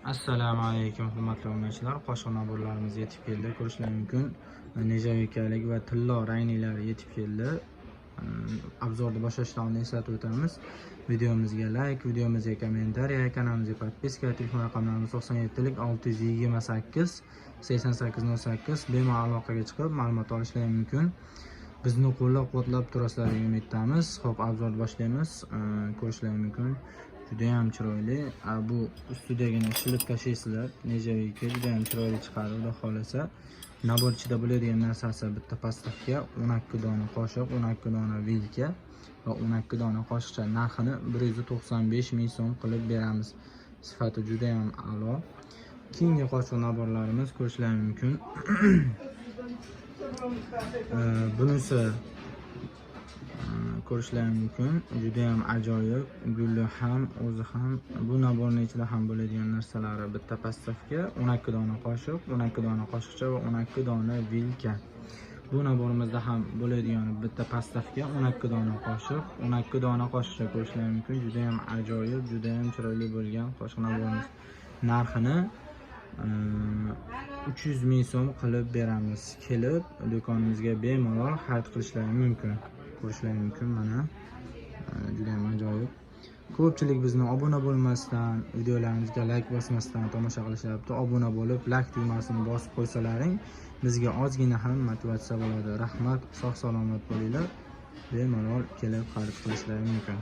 Assalomu alaykum hurmatli obunachilar. Qo'shiq naborlarimiz yetib keldi. Ko'rishingiz mumkin. Nejavikalik va tillo ranglar yetib keldi. Obzorni boshlashdan eslatib o'tamiz. Videomizga like, videomizga kommentariy, kanalimizga podpiska, telefon raqamlarimiz 97lik 628 8808 bemalol aloqaga chiqib ma'lumot olishingiz mumkin. Bizni qo'llab-quvvatlab turasizlar degan umiddamiz. Xo'p, obzorni boshlaymiz. Ko'rishingiz mumkin. Juda ham chiroyli. Bu ustidagina shilib tashlaysizlar. Nejaviki juda ham chiroyli chiqadi, xudo xolasa. Nabor ichida bo'ladigan narsasi bitta pastaqqa 12 dona qoshiq, 12 dona vilka va 12 dona qoshiqcha narxini 195 ming so'm qilib beramiz. Sifati juda ham a'lo. Keyingi qoshiq naborlarimiz ko'rishingiz mumkin. Bunisi ko'rishingiz mumkin. Juda ham ajoyib. Gulli ham, o'zi ham, bu naborning ichida ham bo'ladigan narsalari bitta pastafga 12 dona qoshiq, 12 dona qoshiqcha va 12 dona vilka. Bu naborimizda ham bo'ladigan bitta pastafga 12 dona qoshiq, 12 dona qoshiqcha ko'rishingiz mumkin. Juda ham ajoyib, juda ham chiroyli bo'lgan qoshiq naborimiz. Narxini 300 ming so'm qilib beramiz. Kelib do'konimizga bemalol xarid qilishlari mumkin. Ko'rishingiz mumkin mana. Juda ham ajoyib. Ko'pchilik bizni obuna bo'lmasdan, videolarimizga like bosmasdan tomosha qilishyapti. Obuna bo'lib, like tugmasini bosib qo'ysalaring, bizga ozgina ham motivatsiya bo'ladi. Rahmat, sog' salomat bo'linglar. Bemalol kelib xarid qilishlari mumkin.